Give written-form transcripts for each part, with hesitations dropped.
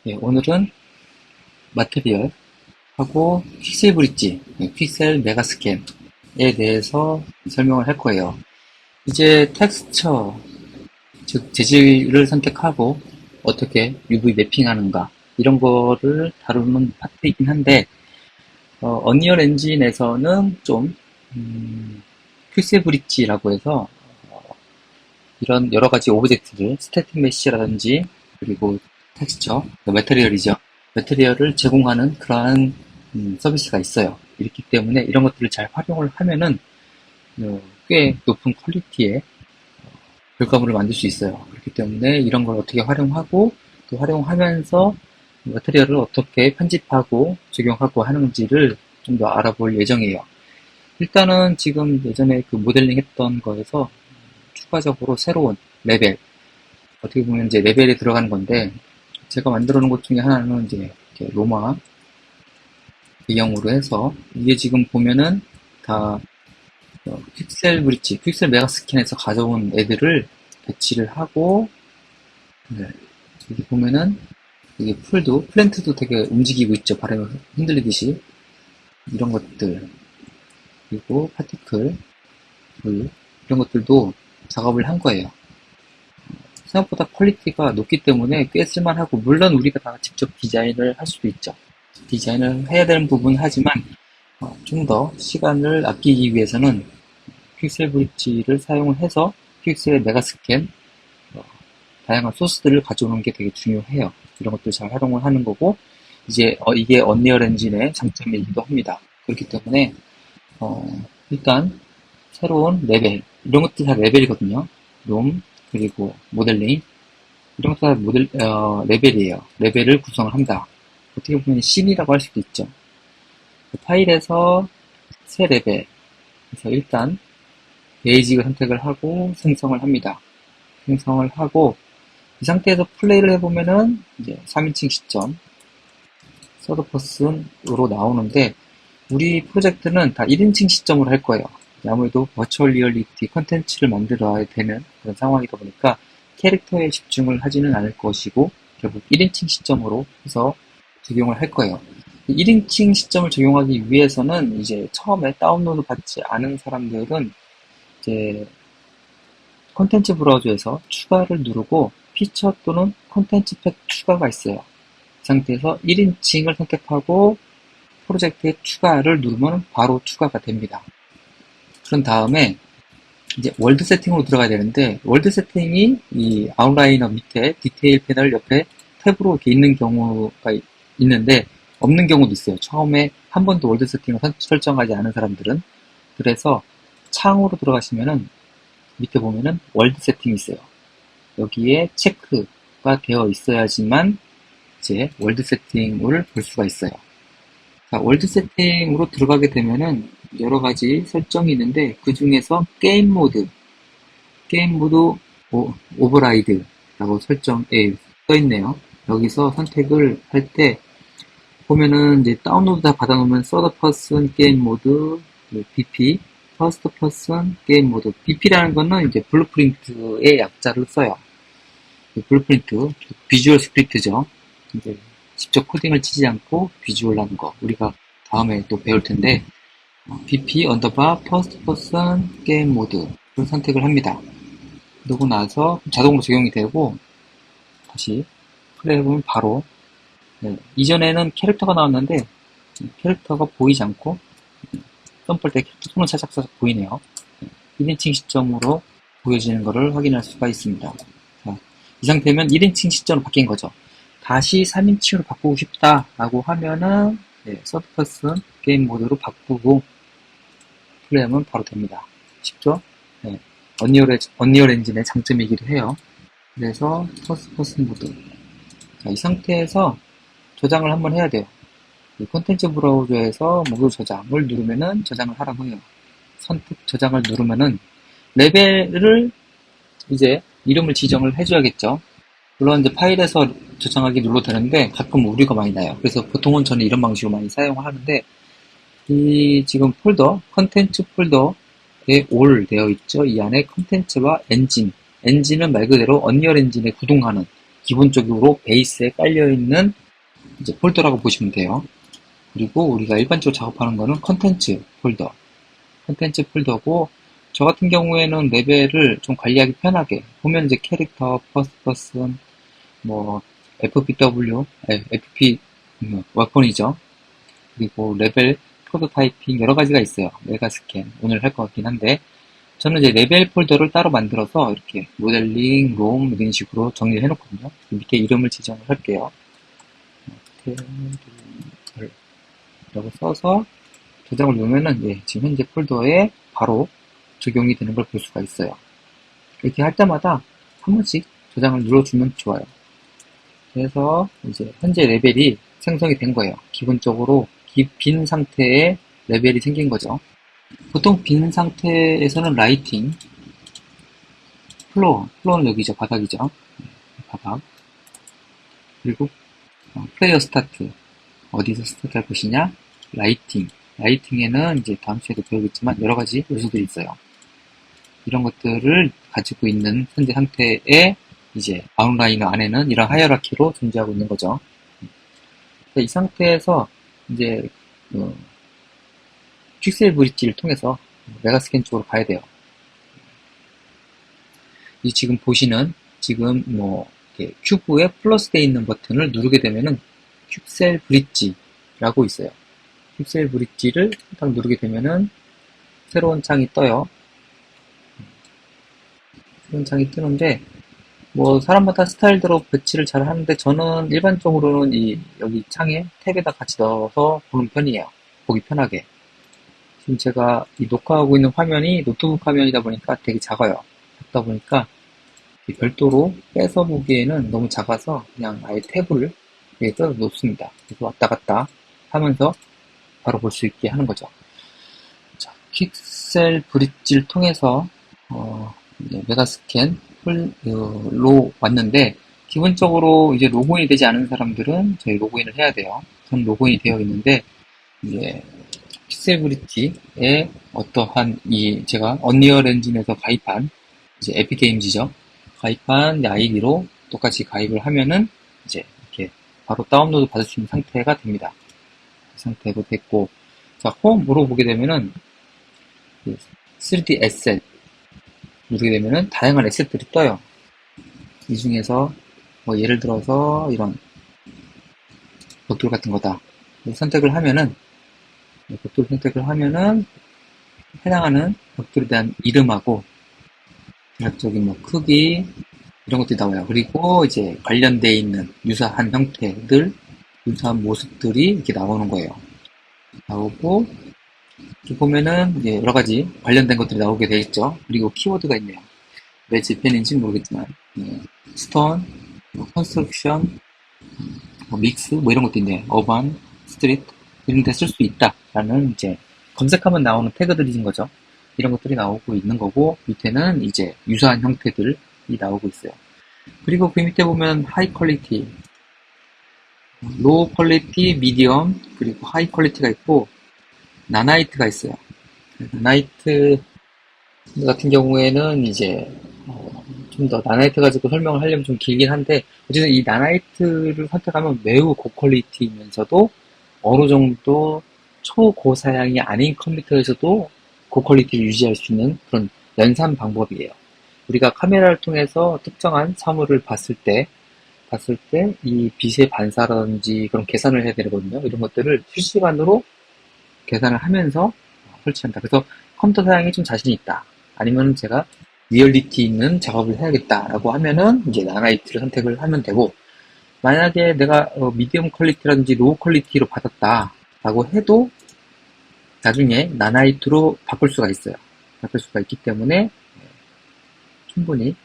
예, 오늘은 마테리얼하고 픽셀 브릿지, 픽셀 메가스캔에 대해서 설명을 할 거예요. 이제 텍스처, 즉 재질을 선택하고 어떻게 UV 매핑하는가 이런 거를 다루는 파트이긴 한데 언리얼 엔진에서는 좀 픽셀 브릿지라고 해서 이런 여러 가지 오브젝트를 스태틱 메시라든지 그리고 텍스처, 매테리얼이죠. 매테리얼을 제공하는 그러한 서비스가 있어요. 이렇기 때문에 이런 것들을 잘 활용을 하면은 꽤 높은 퀄리티의 결과물을 만들 수 있어요. 그렇기 때문에 이런 걸 어떻게 활용하고 또 활용하면서 매테리얼을 어떻게 편집하고 적용하고 하는지를 좀 더 알아볼 예정이에요. 일단은 지금 예전에 그 모델링 했던 거에서 추가적으로 새로운 레벨, 어떻게 보면 이제 레벨에 들어가는 건데, 제가 만들어 놓은 것 중에 하나는 이제 이렇게 로마 배경으로 해서, 이게 지금 보면은 다 픽셀 브릿지, 픽셀 메가스캔에서 가져온 애들을 배치를 하고, 네, 여기 보면은 이게 풀도, 플랜트도 되게 움직이고 있죠. 바람에 흔들리듯이. 이런 것들, 그리고 파티클, 물, 이런 것들도 작업을 한 거예요. 생각보다 퀄리티가 높기 때문에 꽤 쓸만하고, 물론 우리가 다 직접 디자인을 할 수도 있죠. 디자인을 해야 되는 부분은 하지만 좀 더 시간을 아끼기 위해서는 픽셀 브릿지를 사용을 해서 픽셀 메가스캔, 어, 다양한 소스들을 가져오는 게 되게 중요해요. 이런 것들 잘 활용을 하는 거고, 이제 이게 언리얼 엔진의 장점이기도 합니다. 그렇기 때문에 일단 새로운 레벨, 이런 것들 다 레벨이거든요. 롬, 그리고 모델링, 이런 것도 다 레벨이에요. 레벨을 구성을 한다. 어떻게 보면 씬이라고 할 수도 있죠. 그 파일에서 새 레벨, 그래서 일단 베이직을 선택을 하고 생성을 합니다. 생성을 하고 이 상태에서 플레이를 해보면은 이제 3인칭 시점, 서드 퍼슨으로 나오는데 우리 프로젝트는 다 1인칭 시점으로 할 거예요. 아무래도 버추얼 리얼리티 컨텐츠를 만들어야 되는 그런 상황이다 보니까 캐릭터에 집중을 하지는 않을 것이고 결국 1인칭 시점으로 해서 적용을 할 거예요. 1인칭 시점을 적용하기 위해서는 이제 처음에 다운로드 받지 않은 사람들은 이제 콘텐츠 브라우저에서 추가를 누르고 피처 또는 콘텐츠 팩 추가가 있어요. 이 상태에서 1인칭을 선택하고 프로젝트에 추가를 누르면 바로 추가가 됩니다. 그런 다음에 이제 월드 세팅으로 들어가야 되는데 월드 세팅이 이 아웃라이너 밑에 디테일 패널 옆에 탭으로 이렇게 있는 경우가 있는데 없는 경우도 있어요. 처음에 한 번도 월드 세팅을 설정하지 않은 사람들은. 그래서 창으로 들어가시면은 밑에 보면은 월드 세팅이 있어요. 여기에 체크가 되어 있어야지만 이제 월드 세팅을 볼 수가 있어요. 자, 월드 세팅으로 들어가게 되면은 여러 가지 설정이 있는데 그 중에서 게임 모드 오버라이드라고 설정에 써 있네요. 여기서 선택을 할 때 보면은 이제 다운로드 다 받아놓으면 서드 퍼슨 게임 모드, BP, 퍼스트 퍼슨 게임 모드. BP라는 거는 이제 블루프린트의 약자를 써요. 블루프린트, 비주얼 스크립트죠. 이제 직접 코딩을 치지 않고 비주얼하는 거. 우리가 다음에 또 배울 텐데, BP 언더바 퍼스트 퍼슨 게임 모드를 선택을 합니다. 그러고 나서 자동으로 적용이 되고, 다시 플레이해보면 바로, 네, 이전에는 캐릭터가 나왔는데, 캐릭터가 보이지 않고, 썸플 때 캐릭터 손을 살짝살짝 보이네요. 1인칭 시점으로 보여지는 것을 확인할 수가 있습니다. 자, 이 상태면 1인칭 시점으로 바뀐 거죠. 다시 3인칭으로 바꾸고 싶다라고 하면은 서드 퍼슨 게임 모드로 바꾸고 플레이하면 바로 됩니다. 쉽죠? 네, 언리얼 엔진의 장점이기도 해요. 그래서 퍼스트 퍼슨 모드. 자, 이 상태에서 저장을 한번 해야 돼요. 이 콘텐츠 브라우저에서 목록 저장을 누르면은 저장을 하라고 해요. 선택 저장을 누르면은 레벨을 이제 이름을 지정을 해줘야겠죠. 물론 이제 파일에서 저장하기 눌러도 되는데 가끔 오류가 많이 나요. 그래서 보통은 저는 이런 방식으로 많이 사용을 하는데 이 지금 폴더, 컨텐츠 폴더에 all 되어 있죠. 이 안에 컨텐츠와 엔진은 말 그대로 언리얼 엔진에 구동하는 기본적으로 베이스에 깔려있는 이제 폴더라고 보시면 돼요. 그리고 우리가 일반적으로 작업하는 거는 컨텐츠 폴더고, 저 같은 경우에는 레벨을 좀 관리하기 편하게 보면 이제 캐릭터, 퍼스트 퍼슨, 뭐 FPW, FP 웨폰이죠. 그리고 레벨, 프로토타이핑 여러 가지가 있어요. 메가스캔 오늘 할 것 같긴 한데, 저는 이제 레벨 폴더를 따로 만들어서 이렇게 모델링, 롬 이런 식으로 정리를 해놓거든요. 밑에 이름을 지정을 할게요. 라고 써서 저장을 누르면은 지금 현재 폴더에 바로 적용이 되는 걸 볼 수가 있어요. 이렇게 할 때마다 한 번씩 저장을 눌러주면 좋아요. 그래서 이제 현재 레벨이 생성이 된 거예요. 기본적으로 빈 상태의 레벨이 생긴 거죠. 보통 빈 상태에서는 라이팅, 플로어는 여기죠. 바닥이죠. 바닥. 그리고 플레이어 스타트. 어디서 스타트 할 것이냐? 라이팅에는 이제 다음 시간에도 배우겠지만 여러 가지 요소들이 있어요. 이런 것들을 가지고 있는 현재 상태의 이제 아웃라이너 안에는 이런 하이어라키로 존재하고 있는 거죠. 이 상태에서 이제 픽셀 브릿지를 통해서 메가스캔 쪽으로 가야 돼요. 이 지금 보시는 지금 큐브에 플러스되어 있는 버튼을 누르게 되면은 픽셀 브릿지라고 있어요. 픽셀 브릿지를 딱 누르게 되면은 새로운 창이 떠요. 새로운 창이 뜨는데 사람마다 스타일대로 배치를 잘 하는데, 저는 일반적으로는 여기 창에 탭에다 같이 넣어서 보는 편이에요. 보기 편하게. 지금 제가 녹화하고 있는 화면이 노트북 화면이다 보니까 되게 작아요. 작다 보니까 별도로 빼서 보기에는 너무 작아서 그냥 아예 탭을 여기다 놓습니다. 그래서 왔다 갔다 하면서 바로 볼 수 있게 하는 거죠. 자, 픽셀 브릿지를 통해서 메가스캔로 왔는데, 기본적으로 이제 로그인이 되지 않은 사람들은 저희 로그인을 해야 돼요. 전 로그인이 되어 있는데, 이제 픽셀 브릿지에 어떠한 제가 언리얼 엔진에서 가입한 이제 에픽게임즈죠. 가입한 아이디로 똑같이 가입을 하면은 이제 이렇게 바로 다운로드 받을 수 있는 상태가 됩니다. 그 상태도 됐고, 자, 홈으로 보게 되면은 3D 에셋 누르게 되면은 다양한 에셋들이 떠요. 이 중에서 예를 들어서 이런 벽돌 같은 거다 선택을 하면은, 벽돌 선택을 하면은 해당하는 벽돌에 대한 이름하고 대략적인 크기 이런 것들이 나와요. 그리고 이제 관련되어 있는 유사한 형태들, 유사한 모습들이 이렇게 나오는 거예요. 나오고 이렇게 보면은 이제 여러 가지 관련된 것들이 나오게 되겠죠. 그리고 키워드가 있네요. 왜 집펜인지는 모르겠지만 스톤, 컨스트럭션, 믹스 이런 것도 있네요. 어반, 스트리트 이런 데 쓸 수 있다라는 이제 검색하면 나오는 태그들인 거죠. 이런 것들이 나오고 있는 거고, 밑에는 이제 유사한 형태들이 나오고 있어요. 그리고 그 밑에 보면 하이 퀄리티, 로우 퀄리티, 미디엄, 그리고 하이 퀄리티가 있고 나나이트가 있어요. 나나이트 같은 경우에는 이제 좀 더 나나이트 가지고 설명을 하려면 좀 길긴 한데, 어쨌든 이 나나이트를 선택하면 매우 고퀄리티면서도 어느 정도 초고사양이 아닌 컴퓨터에서도 고퀄리티를 유지할 수 있는 그런 연산 방법이에요. 우리가 카메라를 통해서 특정한 사물을 봤을 때 이 빛의 반사라든지 그런 계산을 해야 되거든요. 이런 것들을 실시간으로 계산을 하면서 설치한다. 그래서 컴퓨터 사양이 좀 자신이 있다, 아니면 제가 리얼리티 있는 작업을 해야겠다라고 하면은 이제 나나이트를 선택을 하면 되고, 만약에 내가 미디엄 퀄리티라든지 로우 퀄리티로 받았다라고 해도 나중에 나나이트로 바꿀 수가 있어요. 바꿀 수가 있기 때문에 충분히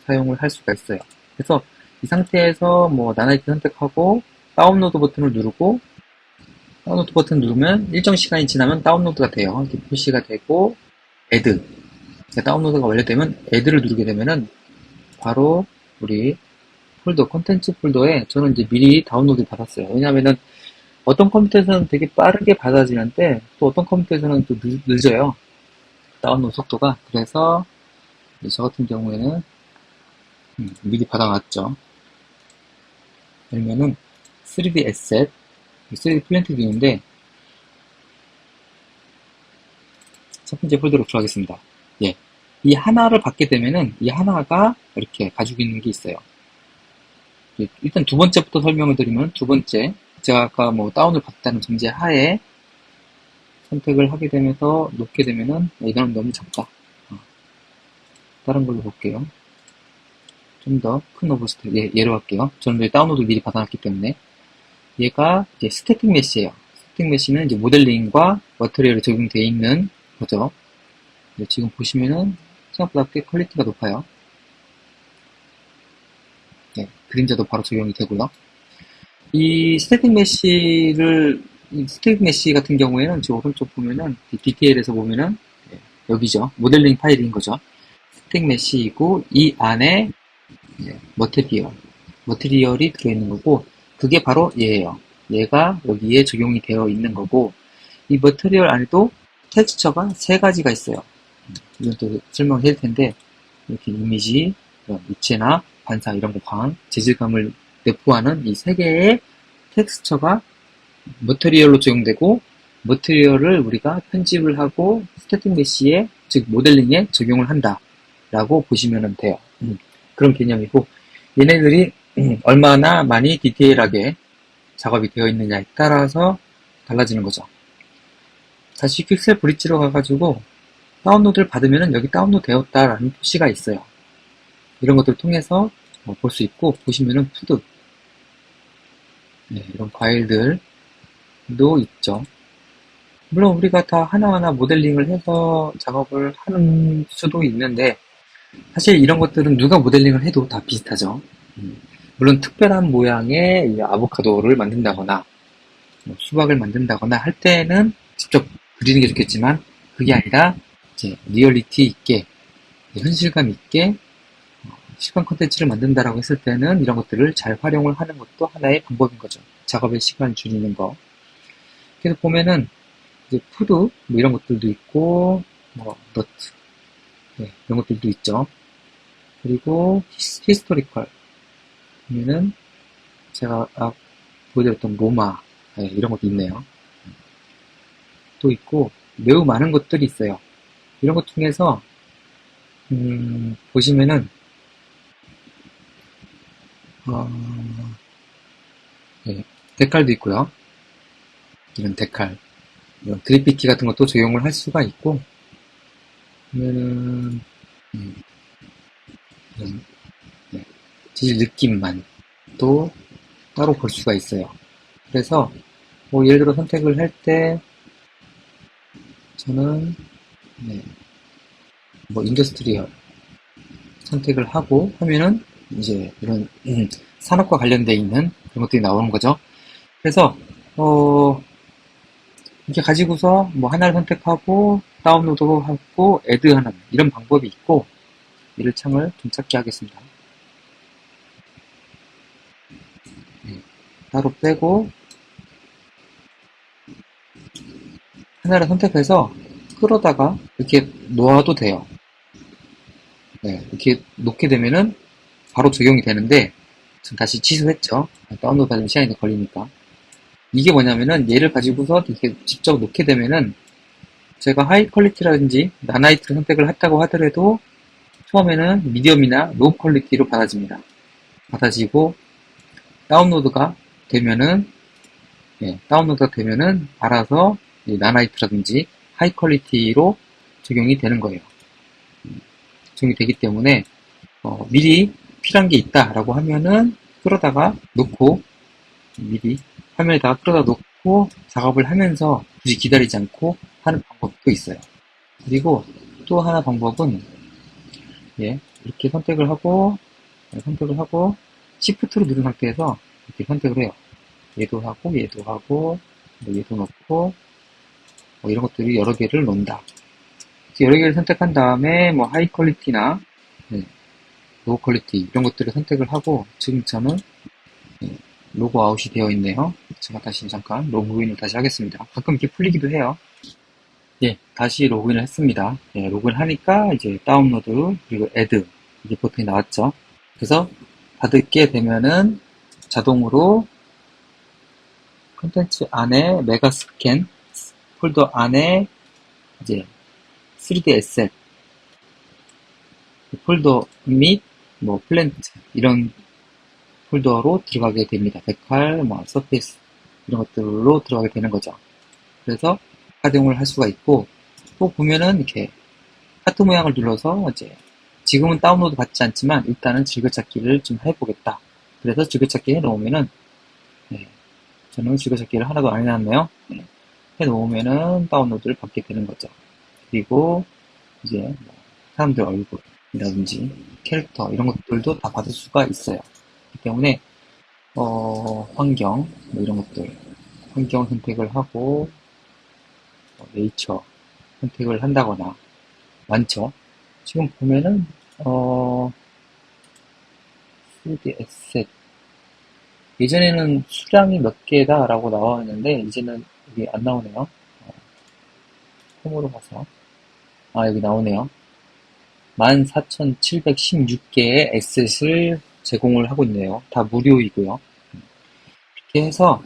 사용을 할 수가 있어요. 그래서 이 상태에서 나나이트 선택하고 다운로드 버튼을 누르고, 다운로드 버튼 누르면 일정 시간이 지나면 다운로드가 돼요. 이렇게 표시가 되고, 애드, 다운로드가 완료되면 애드를 누르게 되면은 바로 우리 폴더, 콘텐츠 폴더에 저는 이제 미리 다운로드 받았어요. 왜냐면은 어떤 컴퓨터에서는 되게 빠르게 받아지는데 또 어떤 컴퓨터에서는 또 늦어요. 다운로드 속도가. 그래서 저 같은 경우에는 미리 받아놨죠. 아니면은 3D 에셋, 3D 플랜트 뷰인데 첫 번째 폴더로 들어가겠습니다. 예. 이 하나를 받게 되면은 이 하나가 이렇게 가지고 있는 게 있어요. 예, 일단 두 번째부터 설명을 드리면 두 번째, 제가 아까 뭐 다운을 받았다는 전제 하에 선택을 하게 되면서 놓게 되면은 이거는 너무 작다. 다른 걸로 볼게요. 좀 더 큰 오브스트, 얘로 할게요. 저는 이제 다운로드 미리 받아놨기 때문에 얘가 이제 스태틱 메시예요. 스태틱 메시는 이제 모델링과 머티리얼이 적용되어 있는 거죠. 지금 보시면은 생각보다 꽤 퀄리티가 높아요. 네, 그림자도 바로 적용이 되고요. 이 스태틱 메시 같은 경우에는 저 오른쪽 보면은 디테일에서 보면은 여기죠. 모델링 파일인 거죠. 스태틱 메시이고 이 안에 머티리얼이 들어있는 거고 그게 바로 얘예요. 얘가 여기에 적용이 되어 있는 거고 이 머티리얼 안에도 텍스처가 세 가지가 있어요. 이건 또 설명을 해줄 텐데 이렇게 이미지, 입체나 반사 이런 거 광, 재질감을 내포하는 이 세 개의 텍스처가 머티리얼로 적용되고 머티리얼을 우리가 편집을 하고 스태틱 메시에 즉 모델링에 적용을 한다 라고 보시면 돼요. 그런 개념이고 얘네들이 얼마나 많이 디테일하게 작업이 되어 있느냐에 따라서 달라지는 거죠. 다시 픽셀 브릿지로 가가지고 다운로드를 받으면 여기 다운로드 되었다라는 표시가 있어요. 이런 것들을 통해서 볼 수 있고 보시면은 푸드 이런 과일들도 있죠. 물론 우리가 다 하나하나 모델링을 해서 작업을 하는 수도 있는데 사실 이런 것들은 누가 모델링을 해도 다 비슷하죠. 물론 특별한 모양의 아보카도를 만든다거나 수박을 만든다거나 할 때는 직접 그리는 게 좋겠지만 그게 아니라 이제 리얼리티 있게 현실감 있게 시간 콘텐츠를 만든다라고 했을 때는 이런 것들을 잘 활용을 하는 것도 하나의 방법인 거죠. 작업의 시간을 줄이는 거. 그래서 보면은 이제 푸드 뭐 이런 것들도 있고 너트 이런 것들도 있죠. 그리고 히스토리컬 보면은 제가 보여드렸던 로마 이런 것도 있네요. 또 있고 매우 많은 것들이 있어요. 이런 것 중에서 보시면은 데칼도 있고요. 이런 데칼, 이런 그래피티 같은 것도 적용을 할 수가 있고, 보면은 이런 재질 느낌만 또 따로 볼 수가 있어요. 그래서 뭐 예를 들어 선택을 할 때 저는 뭐 인더스트리얼 선택을 하고 하면은 이제 이런 산업과 관련되어 있는 그런 것들이 나오는 거죠. 그래서 이렇게 가지고서 뭐 하나를 선택하고 다운로드하고 애드하는 이런 방법이 있고 얘를 창을 좀 작게 하겠습니다. 따로 빼고 하나를 선택해서 끌어다가 이렇게 놓아도 돼요. 이렇게 놓게 되면은 바로 적용이 되는데 전 다시 취소했죠. 다운로드 받으면 시간이 더 걸리니까. 이게 뭐냐면은 얘를 가지고서 이렇게 직접 놓게 되면은 제가 하이 퀄리티라든지 나나이트를 선택을 했다고 하더라도 처음에는 미디엄이나 로우 퀄리티로 받아지고 다운로드가 되면은 알아서 나나이트라든지 하이 퀄리티로 적용이 되는 거예요. 적용이 되기 때문에 미리 필요한 게 있다라고 하면은 끌어다가 놓고 미리 화면에다가 끌어다 놓고 작업을 하면서 굳이 기다리지 않고 하는 방법도 있어요. 그리고 또 하나 방법은 이렇게 선택을 하고 Shift로 누른 상태에서 이렇게 선택을 해요. 얘도 하고 얘도 넣고 이런 것들이 여러 개를 놓는다. 여러 개를 선택한 다음에 뭐 하이 퀄리티나 로우 퀄리티 이런 것들을 선택을 하고 지금 저는 로그 아웃이 되어 있네요. 제가 다시 잠깐 로그인을 다시 하겠습니다. 가끔 이렇게 풀리기도 해요. 다시 로그인을 했습니다. 로그인 하니까 이제 다운로드 그리고 애드 이게 버튼이 나왔죠. 그래서 받게 되면은 자동으로 콘텐츠 안에 메가스캔 폴더 안에 이제 3D 에셋 폴더 및 뭐 플랜트 이런 폴더로 들어가게 됩니다. 데칼, 뭐 서페이스 이런 것들로 들어가게 되는 거죠. 그래서 활용을 할 수가 있고, 또 보면은 이렇게 하트 모양을 눌러서 이제 지금은 다운로드 받지 않지만 일단은 즐겨찾기를 좀 해보겠다. 그래서 즐겨찾기 해놓으면은 저는 즐겨찾기를 하나도 안 해놨네요. 해놓으면은 다운로드를 받게 되는 거죠. 그리고 이제 뭐 사람들 얼굴이라든지 캐릭터 이런 것들도 다 받을 수가 있어요. 그렇기 때문에 환경 뭐 이런 것들 환경 선택을 하고 네이처 선택을 한다거나 많죠. 지금 보면은 3D 에셋 예전에는 수량이 몇 개다 라고 나왔는데 이제는 여기 안 나오네요. 홈으로 가서 여기 나오네요. 14,716개의 에셋을 제공을 하고 있네요. 다 무료이고요. 이렇게 해서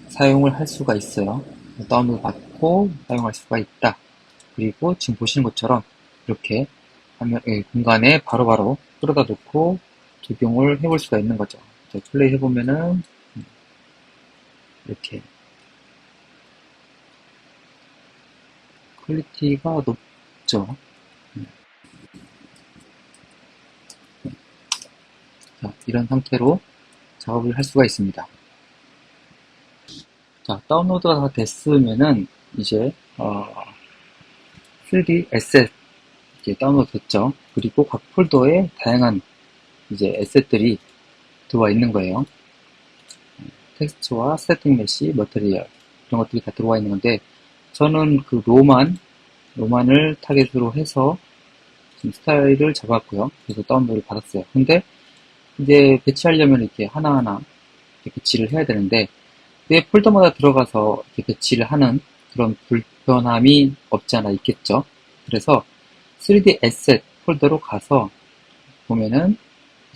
사용을 할 수가 있어요. 다운로드 받고 사용할 수가 있다. 그리고 지금 보시는 것처럼 이렇게 공간에 바로바로 끌어다 놓고 적용을 해볼 수가 있는 거죠. 자, 플레이 해보면은 이렇게 퀄리티가 높죠. 자, 이런 상태로 작업을 할 수가 있습니다. 자, 다운로드가 다 됐으면은 이제 3D 에셋 이렇게 다운로드 됐죠. 그리고 각 폴더에 다양한 이제 에셋들이 들어와 있는 거예요. 텍스트와 세팅 메시, 머티리얼 이런 것들이 다 들어와 있는 건데 저는 그 로만을 타겟으로 해서 지금 스타일을 잡았고요. 그래서 다운로드를 받았어요. 근데 이제 배치하려면 이렇게 하나하나 이렇게 배치를 해야 되는데 왜 폴더마다 들어가서 이렇게 배치를 하는 그런 불편함이 없지 않아 있겠죠. 그래서 3D 에셋 폴더로 가서 보면은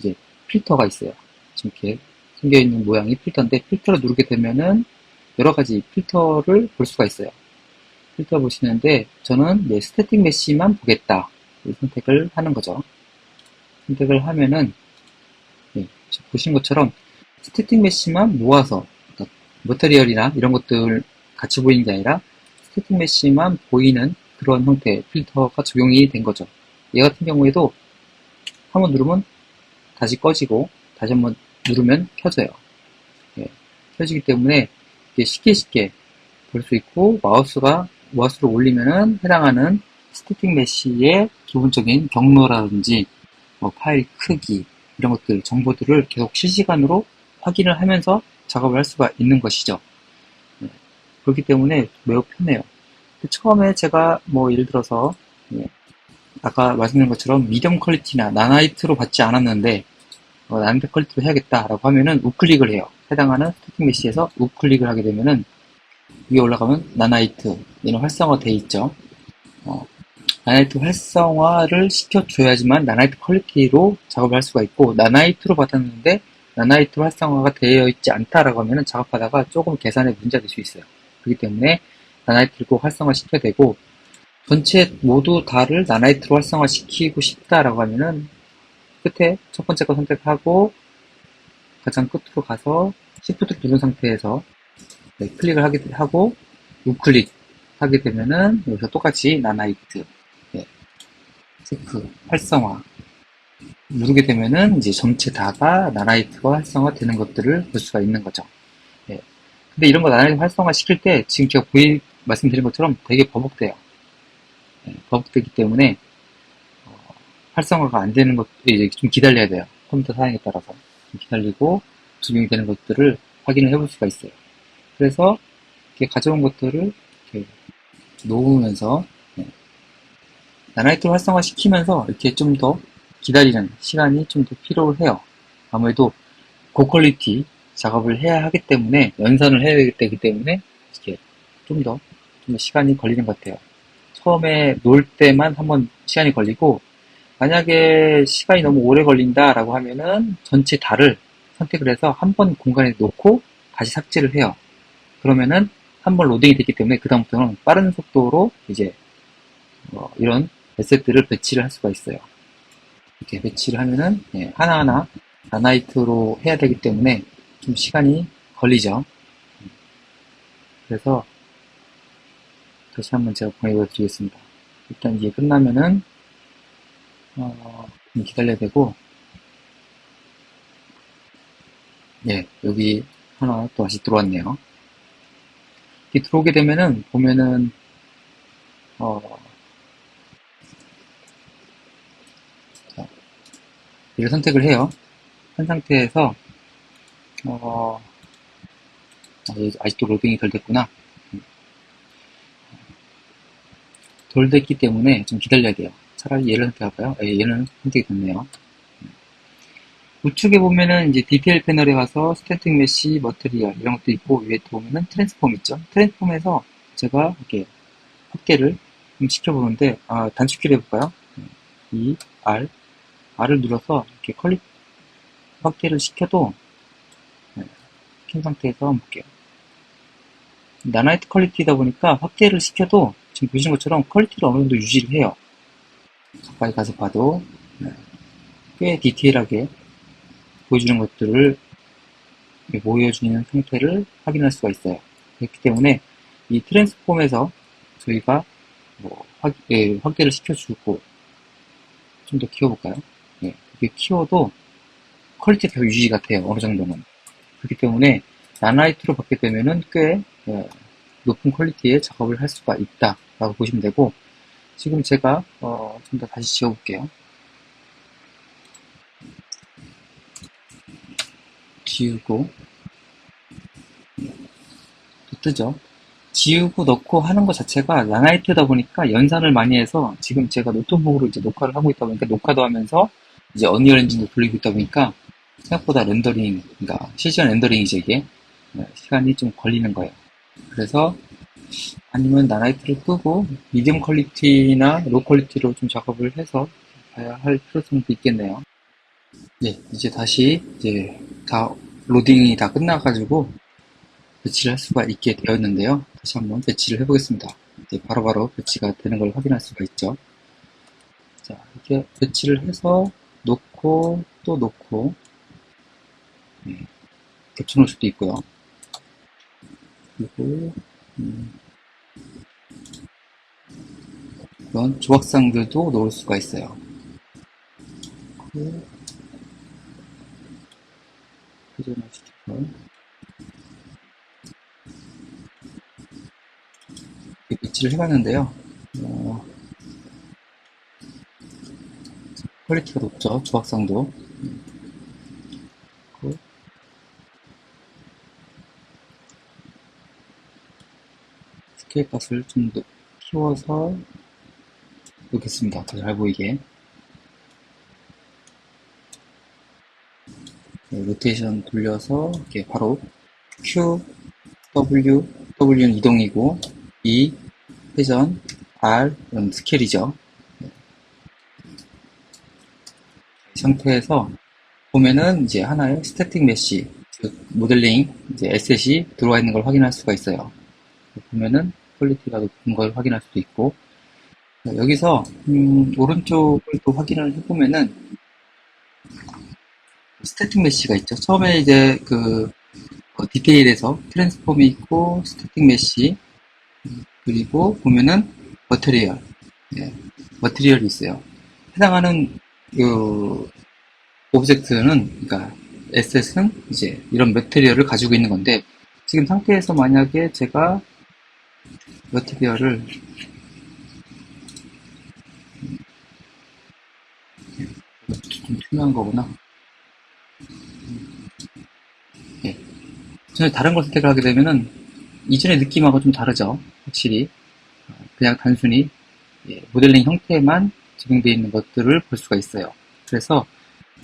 이제 필터가 있어요. 지금 이렇게 생겨있는 모양이 필터인데 필터를 누르게 되면은 여러가지 필터를 볼 수가 있어요. 필터 보시는데 저는 스태틱 메시만 보겠다 선택을 하는 거죠. 선택을 하면은 보시는 것처럼 스태틱 메시만 모아서 머티리얼이나 이런 것들 같이 보이는 게 아니라 스태틱 메시만 보이는 그런 형태의 필터가 적용이 된 거죠. 얘 같은 경우에도 한번 누르면 다시 꺼지고 다시 한번 누르면 켜져요. 켜지기 때문에 쉽게 볼 수 있고 마우스로 올리면은 해당하는 스태틱 메시의 기본적인 경로라든지 파일 크기 이런 것들 정보들을 계속 실시간으로 확인을 하면서 작업을 할 수가 있는 것이죠. 그렇기 때문에 매우 편해요. 처음에 제가 예를 들어서 아까 말씀드린 것처럼 미디엄 퀄리티나 나나이트로 받지 않았는데 나나이트 퀄리티로 해야겠다라고 하면은 우클릭을 해요. 해당하는 스태틱 메시에서 우클릭을 하게 되면은 위에 올라가면 나나이트 얘는 활성화되어 있죠. 나나이트 활성화를 시켜줘야지만 나나이트 퀄리티로 작업을 할 수가 있고 나나이트로 받았는데 나나이트 활성화가 되어 있지 않다라고 하면은 작업하다가 조금 계산에 문제가 될 수 있어요. 그렇기 때문에 나나이트를 꼭 활성화 시켜야 되고 전체 모두 다를 나나이트로 활성화 시키고 싶다라고 하면은 끝에 첫 번째 거 선택하고 가장 끝으로 가서 Shift 누른 상태에서 클릭을 하고 우클릭 하게 되면은 여기서 똑같이 나나이트 체크 활성화 누르게 되면은 이제 전체 다가 나나이트가 활성화 되는 것들을 볼 수가 있는 거죠. 근데 이런 거 나나이트 활성화 시킬 때 지금 제가 말씀드린 것처럼 되게 버벅대요. 버벅대기 때문에 활성화가 안 되는 것도 이제 좀 기다려야 돼요. 컴퓨터 사양에 따라서 좀 기다리고 적용이 되는 것들을 확인을 해볼 수가 있어요. 그래서 이렇게 가져온 것들을 이렇게 놓으면서 나나이트 활성화 시키면서 이렇게 좀 더 기다리는 시간이 좀 더 필요해요. 아무래도 고퀄리티 작업을 해야 하기 때문에 연산을 해야 되기 때문에 이렇게 좀 더 시간이 걸리는 것 같아요. 처음에 놓을 때만 한번 시간이 걸리고 만약에 시간이 너무 오래 걸린다라고 하면은 전체 달을 선택을 해서 한 번 공간에 놓고 다시 삭제를 해요. 그러면은 한 번 로딩이 됐기 때문에 그 다음부터는 빠른 속도로 이제 이런 에셋들을 배치를 할 수가 있어요. 이렇게 배치를 하면은 하나하나 나나이트로 해야 되기 때문에 좀 시간이 걸리죠. 그래서 다시 한번 제가 보여드리겠습니다. 일단 이게 끝나면은 좀 기다려야 되고, 여기 하나 또 다시 들어왔네요. 이렇게 들어오게 되면은 보면은 자, 이를 선택을 해요. 한 상태에서 아직도 로딩이 덜 됐구나. 덜 됐기 때문에 좀 기다려야 돼요. 차라리 얘를 선택할까요? 얘는 선택이 됐네요. 우측에 보면은 이제 디테일 패널에 가서 스태틱 메시, 머티리얼 이런 것도 있고, 위에 보면은 트랜스폼 있죠. 트랜스폼에서 제가 이렇게 확대를 좀 시켜보는데, 단축키를 해볼까요? E, R을 눌러서 이렇게 확대를 시켜도 킨 상태에서 한번 볼게요. 나나이트 퀄리티다 보니까 확대를 시켜도 지금 보시는 것처럼 퀄리티를 어느 정도 유지를 해요. 가까이 가서 봐도 꽤 디테일하게 보여주는 것들을 보여주는 상태를 확인할 수가 있어요. 그렇기 때문에 이 트랜스폼에서 저희가 확대를 시켜주고 좀 더 키워볼까요? 이게 키워도 퀄리티가 계속 유지가 돼요. 어느 정도는. 그렇기 때문에 나나이트로 받게 되면은 꽤 높은 퀄리티의 작업을 할 수가 있다라고 보시면 되고, 지금 제가 좀 더 다시 지워볼게요. 지우고 또 뜨죠. 지우고 넣고 하는 것 자체가 나나이트다 보니까 연산을 많이 해서, 지금 제가 노트북으로 이제 녹화를 하고 있다 보니까 녹화도 하면서 이제 언리얼 엔진도 돌리고 있다 보니까 생각보다 렌더링, 그러니까 실시간 렌더링이죠 이게. 시간이 좀 걸리는 거예요. 그래서 아니면 나나이트를 끄고 미디엄 퀄리티나 로 퀄리티로 좀 작업을 해서 봐야 할 필요성도 있겠네요. 이제 다시 다 로딩이 다 끝나가지고 배치를 할 수가 있게 되었는데요. 다시 한번 배치를 해보겠습니다. 바로바로 배치가 되는 걸 확인할 수가 있죠. 자, 이렇게 배치를 해서 놓고 또 놓고 겹쳐놓을 수도 있고요. 그리고 이런 조각상들도 놓을 수가 있어요. 회전을 시켜서 배치를 해봤는데요. 퀄리티가 높죠. 조각상도. 스케일 값을 좀 더 키워서 놓겠습니다. 더 잘 보이게. 로테이션 돌려서 이렇게 바로 Q, W, W는 이동이고 E, 회전, R은 스케일이죠. 이 상태에서 보면은 이제 하나의 스태틱 메시, 즉 모델링 이제 에셋이 들어와 있는 걸 확인할 수가 있어요. 보면은 퀄리티가 높은 걸 확인할 수도 있고, 여기서 오른쪽을 또 확인을 해보면은 스태틱 메시가 있죠. 처음에 이제 디테일에서 트랜스폼이 있고 스태틱 메시, 그리고 보면은 머티리얼이 있어요. 해당하는 오브젝트는, 그러니까 에셋은 이제 이런 머티리얼을 가지고 있는 건데, 지금 상태에서 만약에 제가 머티리얼을 좀 투명한 거구나. 전혀 다른 걸 선택을 하게 되면은 이전의 느낌하고 좀 다르죠. 확실히 그냥 단순히 모델링 형태만 적용되어 있는 것들을 볼 수가 있어요. 그래서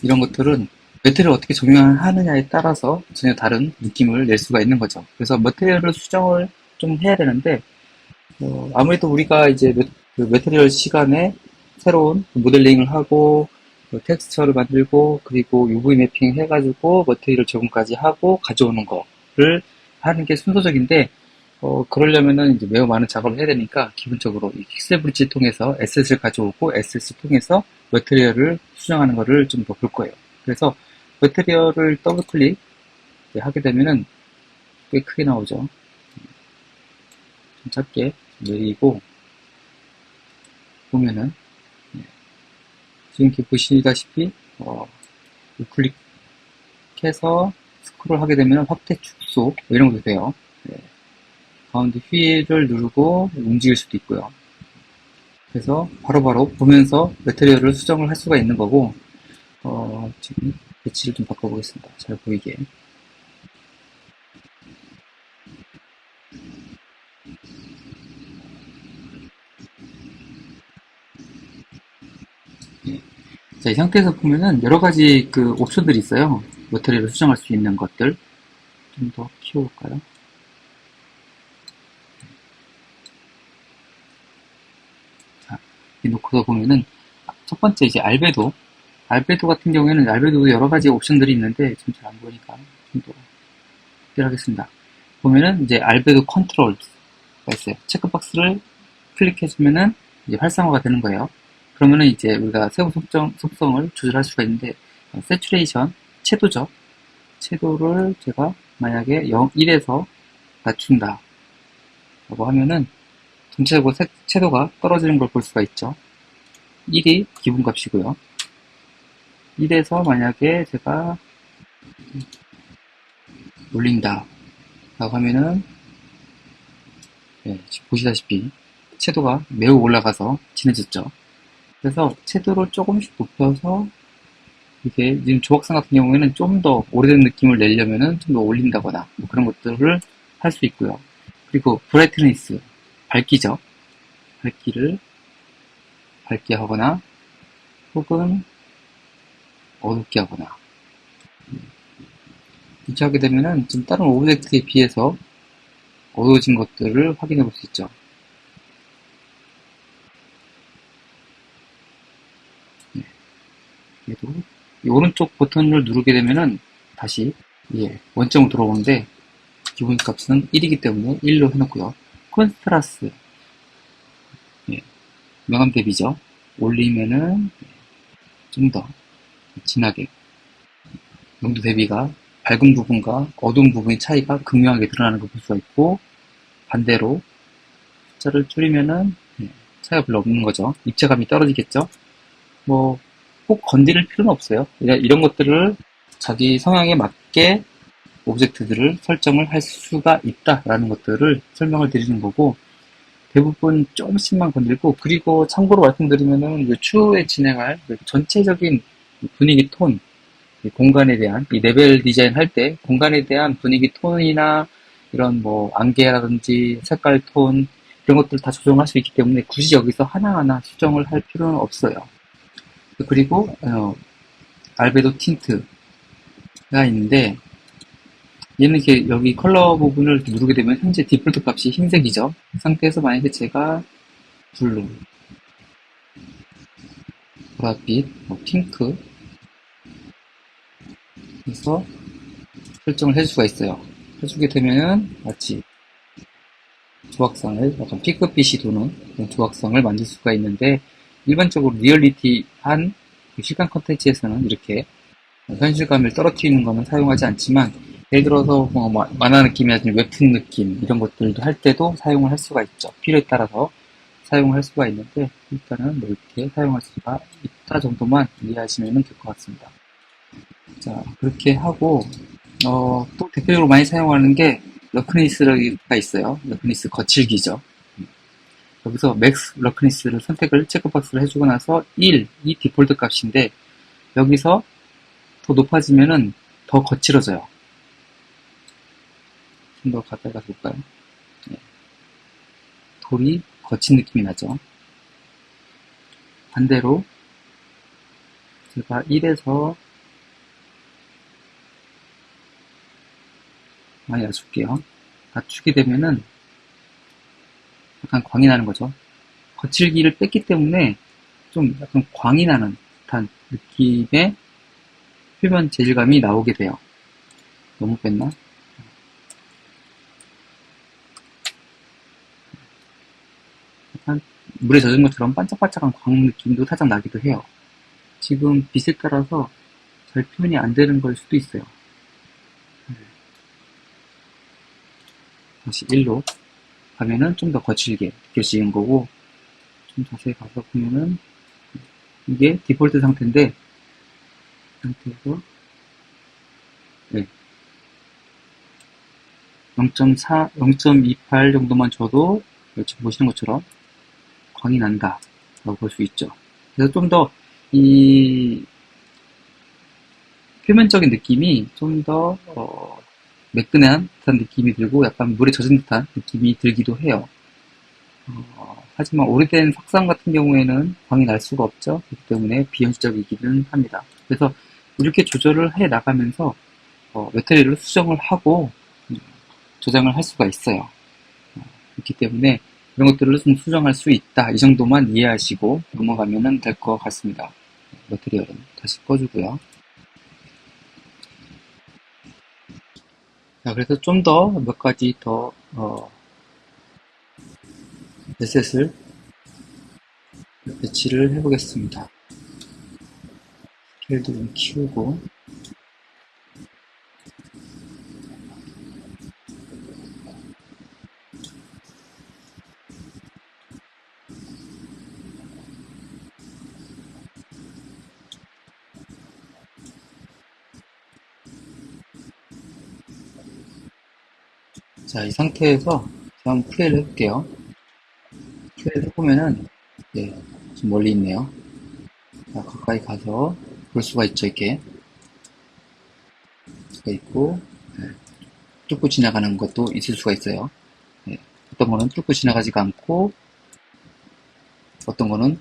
이런 것들은 매트리얼을 어떻게 적용하느냐에 따라서 전혀 다른 느낌을 낼 수가 있는 거죠. 그래서 매트리얼을 수정을 좀 해야 되는데, 아무래도 우리가 이제 매트리얼 시간에 새로운 모델링을 하고 그 텍스처를 만들고 그리고 UV 매핑 해가지고 머티리얼 적용까지 하고 가져오는 거를 하는 게 순서적인데 그러려면은 이제 매우 많은 작업을 해야 되니까 기본적으로 이 픽셀 브릿지 통해서 에셋을 가져오고 에셋을 통해서 머티리얼을 수정하는 거를 좀 더 볼 거예요. 그래서 머티리얼을 더블 클릭 하게 되면은 꽤 크게 나오죠. 좀 작게 내리고 보면은 지금 이렇게 보시다시피 클릭해서 스크롤 하게 되면 확대 축소 뭐 이런 것도 돼요. 가운데 휠을 누르고 움직일 수도 있고요. 그래서 바로바로 보면서 매트리얼을 수정을 할 수가 있는 거고 지금 배치를 좀 바꿔보겠습니다. 잘 보이게. 자, 이 상태에서 보면은 여러 가지 그 옵션들이 있어요. 매트리얼을 수정할 수 있는 것들. 좀 더 키워볼까요? 자, 이 놓고서 보면은 첫 번째 이제 알베도 같은 경우에는 알베도도 여러 가지 옵션들이 있는데 좀 잘 안 보이니까 좀 더 특별하겠습니다. 보면은 이제 알베도 컨트롤가 있어요. 체크박스를 클릭해주면은 이제 활성화가 되는 거예요. 그러면은 이제 우리가 세부 속성을 조절할 수가 있는데 세츄레이션, 채도죠. 채도를 제가 만약에 1에서 낮춘다 라고 하면은 전체적으로 채도가 떨어지는 걸 볼 수가 있죠. 1이 기본값이고요. 1에서 만약에 제가 올린다 라고 하면은 지금 보시다시피 채도가 매우 올라가서 진해졌죠. 그래서 채도를 조금씩 높여서 이게 지금 조각상 같은 경우에는 좀 더 오래된 느낌을 내려면은 좀 더 올린다거나 뭐 그런 것들을 할 수 있고요. 그리고 브라이트니스, 밝기죠. 밝기를 밝게 하거나 혹은 어둡게 하거나 이렇게 하게 되면은 지금 다른 오브젝트에 비해서 어두워진 것들을 확인해 볼 수 있죠. 그래도 이 오른쪽 버튼을 누르게 되면은 다시 원점으로 들어오는데 기본값은 1이기 때문에 1로 해놓고요. 콘트라스트 명암 대비죠. 올리면은 좀 더 진하게 농도 대비가 밝은 부분과 어두운 부분의 차이가 극명하게 드러나는 걸 볼 수가 있고 반대로 숫자를 줄이면은 차이가 별로 없는 거죠. 입체감이 떨어지겠죠. 뭐 꼭 건드릴 필요는 없어요. 이런 것들을 자기 성향에 맞게 오브젝트들을 설정을 할 수가 있다라는 것들을 설명을 드리는 거고 대부분 조금씩만 건들고 그리고 참고로 말씀드리면은 추후에 진행할 전체적인 분위기 톤 공간에 대한 이 레벨 디자인 할 때 공간에 대한 분위기 톤이나 이런 뭐 안개라든지 색깔 톤 이런 것들 다 조정할 수 있기 때문에 굳이 여기서 하나하나 수정을 할 필요는 없어요. 그리고 알베도 틴트가 있는데 얘는 이렇게 여기 컬러 부분을 이렇게 누르게 되면 현재 디폴트 값이 흰색이죠. 그 상태에서 만약에 제가 블루, 보랏빛, 핑크 해서 설정을 해줄 수가 있어요. 해주게 되면은 마치 조각상을 약간 피크빛이 도는 그런 조각상을 만들 수가 있는데 일반적으로 리얼리티한 실감 컨텐츠에서는 이렇게 현실감을 떨어뜨리는 거는 사용하지 않지만 예를 들어서 뭐 만화 느낌이라든지 웹툰 느낌 이런 것들도 할 때도 사용을 할 수가 있죠. 필요에 따라서 사용을 할 수가 있는데 일단은 이렇게 사용할 수가 있다 정도만 이해하시면 될 것 같습니다. 자, 그렇게 하고 또 대표적으로 많이 사용하는 게 러크니스가 있어요. 러크니스 거칠기죠. 여기서 맥스 러크니스를 선택을 체크박스를 해주고 나서 1, 이 디폴트 값인데 여기서 더 높아지면은 더 거칠어져요. 좀 더 가까이 가서 볼까요? 돌이 거친 느낌이 나죠. 반대로 제가 1에서 많이 낮출게요. 낮추게 되면은 약간 광이 나는 거죠. 거칠기를 뺐기 때문에 좀 약간 광이 나는 듯한 느낌의 표면 재질감이 나오게 돼요. 너무 뺐나? 약간 물에 젖은 것처럼 반짝반짝한 광 느낌도 살짝 나기도 해요. 지금 빛에 따라서 잘 표현이 안 되는 걸 수도 있어요. 다시 1로 가면은 좀 더 거칠게 느껴지는 거고, 좀 자세히 가서 보면은 이게 디폴트 상태인데, 상태에서 네, 0.4, 0.28 정도만 줘도 지금 보시는 것처럼 광이 난다 라고 볼 수 있죠. 그래서 좀 더 이 표면적인 느낌이 좀 더 매끈한 듯한 느낌이 들고 약간 물에 젖은 듯한 느낌이 들기도 해요. 하지만 오래된 석상 같은 경우에는 광이 날 수가 없죠. 그렇기 때문에 비현실적이기는 합니다. 그래서 이렇게 조절을 해 나가면서 매트리를 수정을 하고 조장을 할 수가 있어요. 그렇기 때문에 이런 것들을 좀 수정할 수 있다. 이 정도만 이해하시고 넘어가면 될 것 같습니다. 매트리얼은 다시 꺼주고요. 자, 그래서 좀 더 몇 가지 더 에셋을 배치를 해보겠습니다. 스케일도 좀 키우고, 자, 이 상태에서 제가 한번 플레이를 해볼게요. 플레이를 해보면은, 예, 좀 멀리 있네요. 자, 가까이 가서 볼 수가 있죠, 이렇게. 수가 있고, 예, 뚫고 지나가는 것도 있을 수가 있어요. 예, 어떤 거는 뚫고 지나가지가 않고, 어떤 거는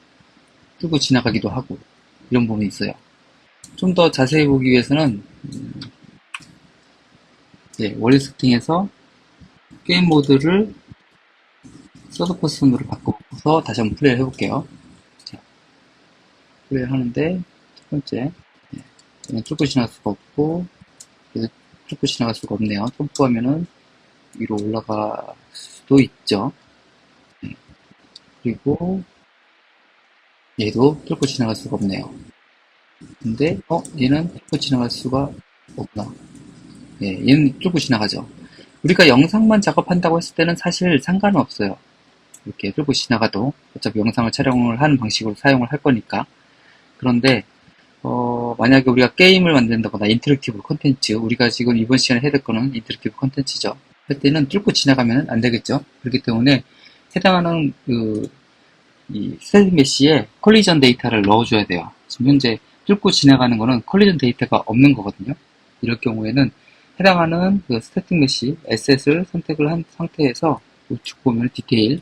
뚫고 지나가기도 하고, 이런 부분이 있어요. 좀 더 자세히 보기 위해서는, 예, 원리 세팅에서 게임 모드를 서드 퍼슨으로 바꿔서 다시 한번 플레이를 해볼게요. 자, 플레이를 하는데, 첫 번째, 예, 그냥 뚫고 지나갈 수가 없고, 뚫고 지나갈 수가 없네요. 점프하면은 위로 올라갈 수도 있죠. 예, 그리고 얘도 뚫고 지나갈 수가 없네요. 근데 얘는 뚫고 지나갈 수가 없구나. 예, 얘는 뚫고 지나가죠. 우리가 영상만 작업한다고 했을 때는 사실 상관은 없어요. 이렇게 뚫고 지나가도 어차피 영상을 촬영을 하는 방식으로 사용을 할 거니까. 그런데 만약에 우리가 게임을 만든다거나 인터랙티브 콘텐츠, 우리가 지금 이번 시간에 해야 될 거는 인터랙티브 콘텐츠죠. 할 때는 뚫고 지나가면 안 되겠죠. 그렇기 때문에 해당하는 이 스태틱 메시에 컬리전 데이터를 넣어줘야 돼요. 지금 현재 뚫고 지나가는 거는 컬리전 데이터가 없는 거거든요. 이럴 경우에는 해당하는 그 스태틱 메시 에셋을 선택을 한 상태에서 우측 보면 디테일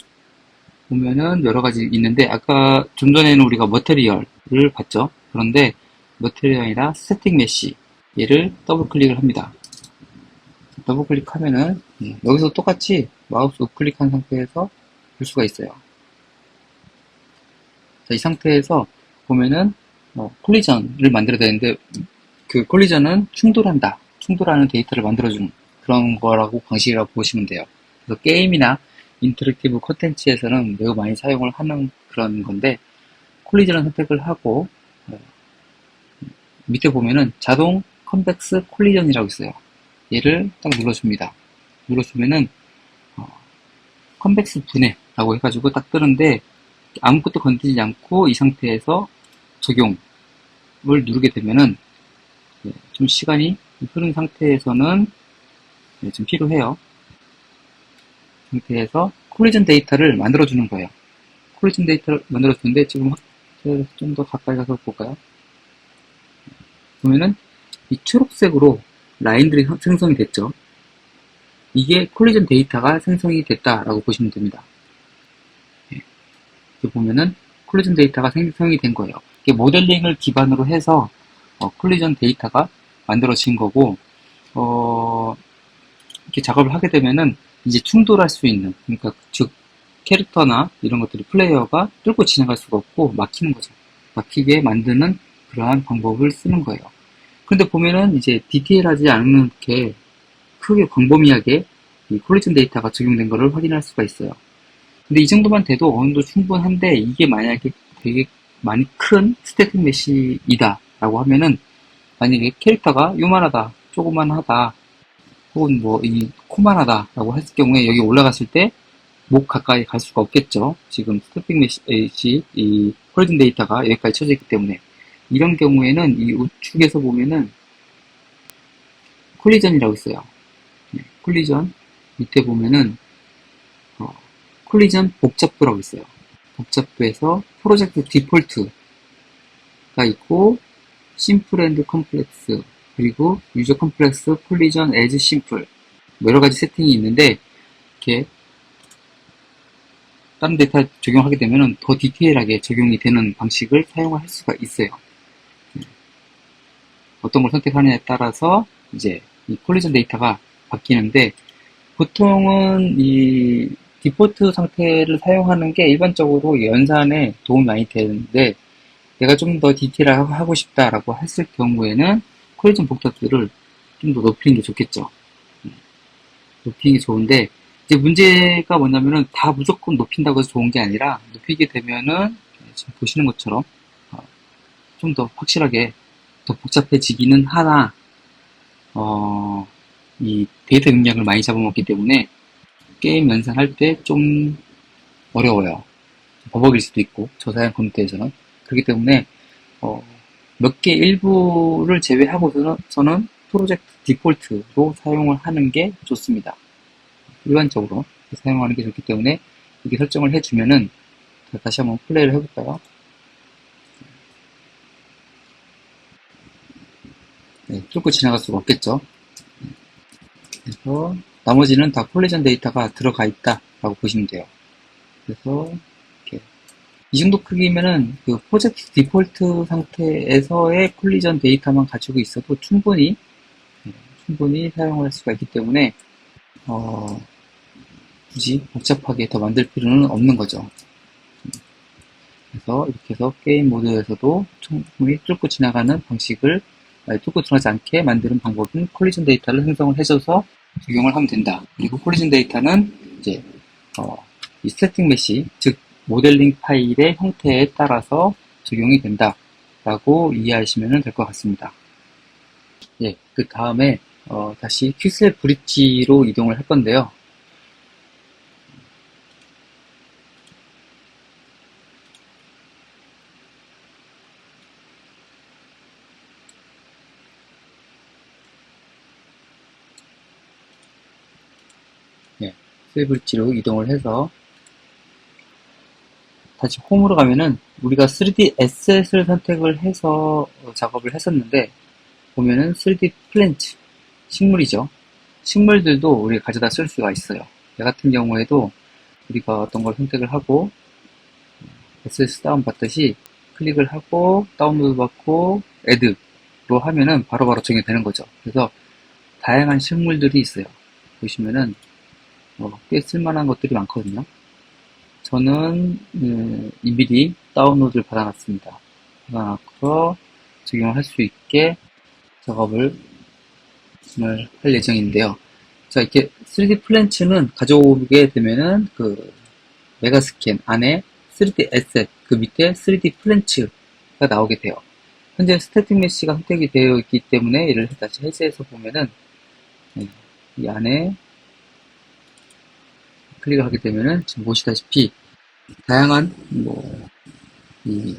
보면은 여러 가지 있는데, 아까 좀 전에는 우리가 머테리얼을 봤죠. 그런데 머테리얼이나 스태틱 메시 얘를 더블 클릭을 합니다. 더블 클릭하면은 여기서 똑같이 마우스 우클릭한 상태에서 볼 수가 있어요. 자, 이 상태에서 보면은 콜리전을 만들어야 되는데, 그 콜리전은 충돌한다, 충돌하는 데이터를 만들어주는 그런 거라고 방식이라고 보시면 돼요. 그래서 게임이나 인터랙티브 콘텐츠에서는 매우 많이 사용을 하는 그런 건데, 콜리전을 선택을 하고 밑에 보면은 자동 컨벡스 콜리전이라고 있어요. 얘를 딱 눌러줍니다. 눌러주면은 컨벡스 분해라고 해가지고 딱 뜨는데, 아무것도 건드리지 않고 이 상태에서 적용을 누르게 되면은 좀 시간이 흐른 상태에서는 좀 필요해요. 상태에서 콜리전 데이터를 만들어주는 거예요. 콜리전 데이터를 만들어주는데, 지금 좀 더 가까이 가서 볼까요? 보면은 이 초록색으로 라인들이 생성이 됐죠. 이게 콜리전 데이터가 생성이 됐다라고 보시면 됩니다. 이렇게 보면은 콜리전 데이터가 생성이 된 거예요. 이게 모델링을 기반으로 해서 콜리전 데이터가 만들어진 거고, 이렇게 작업을 하게 되면은 이제 충돌할 수 있는, 그러니까 즉 캐릭터나 이런 것들이 플레이어가 뚫고 지나갈 수가 없고 막히는 거죠. 막히게 만드는 그러한 방법을 쓰는 거예요. 그런데 보면은 이제 디테일하지 않게 크게 광범위하게 이 콜리전 데이터가 적용된 것을 확인할 수가 있어요. 근데 이 정도만 돼도 어느 정도 충분한데 이게 만약에 되게 많이 큰 스태틱 메시이다 라고 하면은 만약에 캐릭터가 요만하다, 조그만하다, 혹은 뭐 이 코만하다 라고 했을 경우에 여기 올라갔을 때 목 가까이 갈 수가 없겠죠. 지금 스태틱 메시, 이 콜리전 데이터가 여기까지 쳐져 있기 때문에 이런 경우에는 이 우측에서 보면은 콜리전이라고 있어요. 콜리전 밑에 보면은 콜리전 복잡도라고 있어요. 복잡도에서 프로젝트 디폴트가 있고 심플 앤드 컴플렉스 그리고 유저 컴플렉스 콜리전 에즈 심플 뭐 여러 가지 세팅이 있는데 이렇게 다른 데이터 적용하게 되면 더 디테일하게 적용이 되는 방식을 사용할 수가 있어요. 어떤 걸 선택하느냐에 따라서 이제 이 콜리전 데이터가 바뀌는데 보통은 이 디폴트 상태를 사용하는 게 일반적으로 연산에 도움이 많이 되는데 내가 좀 더 디테일하게 하고 싶다라고 했을 경우에는 콜리전 복잡도를 좀 더 높이는 게 좋겠죠. 높이는 게 좋은데 이제 문제가 뭐냐면은 다 무조건 높인다고 해서 좋은 게 아니라 높이게 되면은 지금 보시는 것처럼 좀 더 확실하게 더 복잡해지기는 하나 이 데이터 용량을 많이 잡아먹기 때문에 게임 연산할 때 좀 어려워요. 버벅일 수도 있고 저사양 컴퓨터에서는 그렇기 때문에 몇 개 일부를 제외하고서는 프로젝트 디폴트로 사용을 하는 게 좋습니다. 일반적으로 사용하는 게 좋기 때문에 이렇게 설정을 해주면은 다시 한번 플레이를 해볼까요? 네, 뚫고 지나갈 수가 없겠죠. 그래서 나머지는 다 콜리전 데이터가 들어가 있다라고 보시면 돼요. 그래서 이렇게 이 정도 크기면은 그 프로젝트 디폴트 상태에서의 콜리전 데이터만 가지고 있어도 충분히 사용할 수가 있기 때문에 굳이 복잡하게 더 만들 필요는 없는 거죠. 그래서 이렇게 해서 게임 모드에서도 충분히 뚫고 지나가는 방식을 뚫고 지나가지 않게 만드는 방법은 콜리전 데이터를 생성을 해줘서 적용을 하면 된다. 그리고 콜리전 데이터는 이제 이 스태틱 메시, 즉 모델링 파일의 형태에 따라서 적용이 된다라고 이해하시면 될 것 같습니다. 예, 그 다음에 다시 퀵셀 브릿지로 이동을 할 건데요. 예, 퀵셀 브릿지로 이동을 해서 다시 홈으로 가면은 우리가 3D 에셋을 선택을 해서 작업을 했었는데 보면은 3D 플랜트, 식물이죠. 식물들도 우리가 가져다 쓸 수가 있어요. 얘 같은 경우에도 우리가 어떤 걸 선택을 하고 에셋 다운받듯이 클릭을 하고 다운로드 받고 애드로 하면은 바로바로 적용되는 거죠. 그래서 다양한 식물들이 있어요. 보시면은 꽤 쓸만한 것들이 많거든요. 저는 이미디 다운로드를 받아놨습니다. 받아놨고 적용을 할 수 있게 작업을 할 예정인데요. 자, 이렇게 3D 플랜츠는 가져오게 되면은 그 메가스캔 안에 3D 에셋 그 밑에 3D 플랜츠가 나오게 돼요. 현재 스태틱 메시가 선택이 되어 있기 때문에 이를 다시 해제해서 보면은 이 안에 클릭을 하게 되면은 지금 보시다시피 다양한 이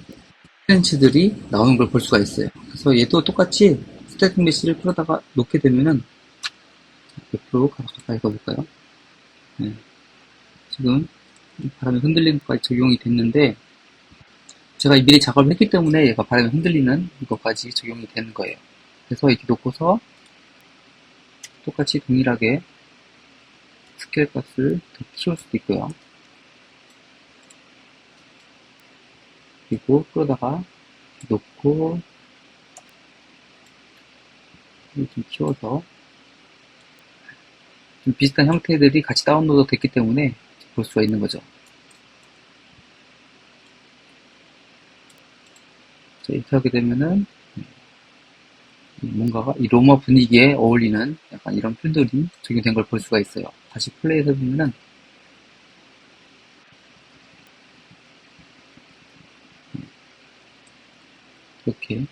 플랜츠들이 나오는 걸 볼 수가 있어요. 그래서 얘도 똑같이 스태틱 메시를 풀어다가 놓게 되면은 옆으로 가까이 가볼까요? 네. 지금 바람에 흔들리는 것까지 적용이 됐는데 제가 미리 작업을 했기 때문에 얘가 바람에 흔들리는 것까지 적용이 되는 거예요. 그래서 이렇게 놓고서 똑같이 동일하게 스케일 값을 더 키울 수도 있고요. 그리고 끌어다가 놓고 좀 키워서 좀 비슷한 형태들이 같이 다운로드 됐기 때문에 볼 수가 있는 거죠. 이렇게 하게 되면은 뭔가가 이 로마 분위기에 어울리는 약간 이런 필들이 적용된 걸 볼 수가 있어요. 다시 플레이해서 보면은 이렇게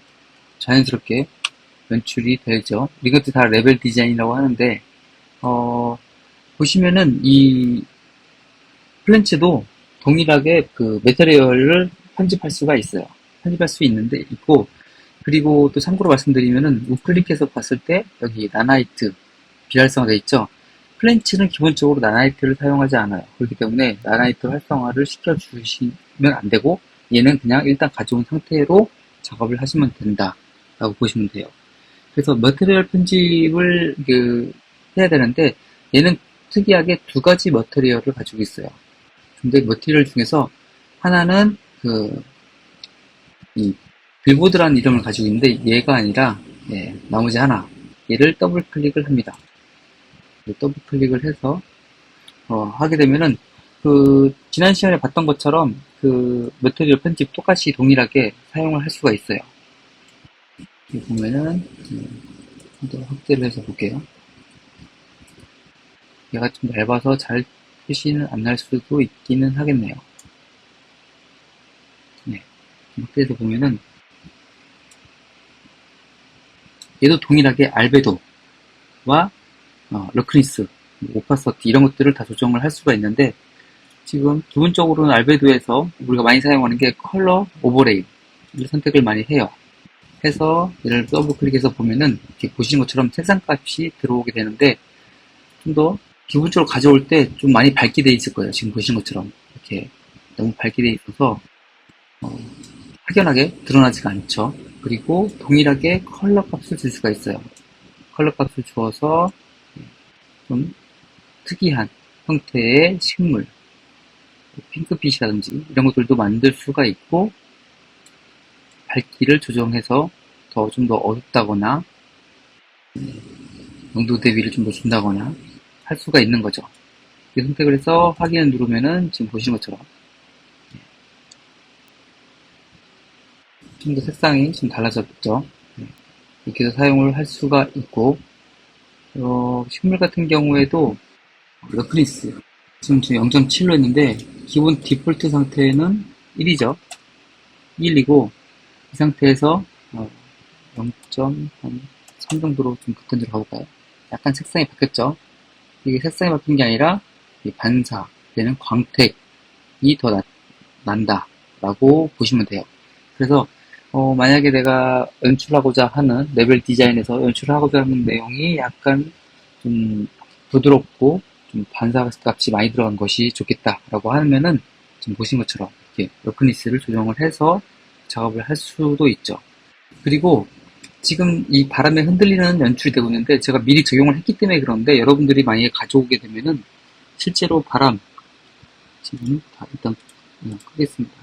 자연스럽게 연출이 되죠. 이것도 다 레벨 디자인이라고 하는데 보시면은 이 플랜츠도 동일하게 그 메테리얼을 편집할 수가 있어요. 편집할 수 있는데 있고, 그리고 또 참고로 말씀드리면은 우클릭해서 봤을 때 여기 나나이트 비활성화되어 있죠. 플랜츠는 기본적으로 나나이트를 사용하지 않아요. 그렇기 때문에 나나이트 활성화를 시켜주시면 안 되고, 얘는 그냥 일단 가져온 상태로 작업을 하시면 된다라고 보시면 돼요. 그래서 머티리얼 편집을 해야 되는데, 얘는 특이하게 두 가지 머티리얼을 가지고 있어요. 근데 머티리얼 중에서 하나는 이 빌보드라는 이름을 가지고 있는데 얘가 아니라 나머지 하나, 얘를 더블 클릭을 합니다. 더블 클릭을 해서 하게 되면은 지난 시간에 봤던 것처럼 머티리얼 편집 똑같이 동일하게 사용을 할 수가 있어요. 여기 보면은 좀 더 확대를 해서 볼게요. 얘가 좀 얇아서 잘 표시는 안 날 수도 있기는 하겠네요. 네, 확대해서 보면은 얘도 동일하게 알베도와 러크니스, 오파서티 이런 것들을 다 조정을 할 수가 있는데 지금 기본적으로는 알베도에서 우리가 많이 사용하는 게 컬러 오버레이를 선택을 많이 해요. 해서 얘를 더블 클릭해서 보면은 이렇게 보시는 것처럼 색상 값이 들어오게 되는데 좀 더 기본적으로 가져올 때 좀 많이 밝게 돼 있을 거예요. 지금 보시는 것처럼 이렇게 너무 밝게 돼 있어서 확연하게 드러나지가 않죠. 그리고 동일하게 컬러 값을 줄 수가 있어요. 컬러 값을 주어서 좀 특이한 형태의 식물, 핑크빛이라든지 이런 것들도 만들 수가 있고 밝기를 조정해서 좀 더 어둡다거나 농도 대비를 좀 더 준다거나 할 수가 있는 거죠. 이 선택을 해서 확인을 누르면은 지금 보시는 것처럼 좀 더 색상이 좀 달라졌죠. 이렇게 해서 사용을 할 수가 있고 식물 같은 경우에도 러크니스 지금 0.7로 했는데 기본 디폴트 상태는 1이죠. 1이고 이 상태에서 0.3 정도로 좀 극단으로 가볼까요? 약간 색상이 바뀌었죠. 이게 색상이 바뀐 게 아니라 반사되는 광택이 더 난다 라고 보시면 돼요. 그래서 만약에 내가 연출하고자 하는 레벨 디자인에서 연출하고자 하는 내용이 약간 좀 부드럽고 좀 반사 값이 많이 들어간 것이 좋겠다라고 하면은 지금 보신 것처럼 이렇게 러크니스를 조정을 해서 작업을 할 수도 있죠. 그리고 지금 이 바람에 흔들리는 연출이 되고 있는데 제가 미리 적용을 했기 때문에 그런데 여러분들이 만약에 가져오게 되면은 실제로 바람 지금 일단 끄겠습니다.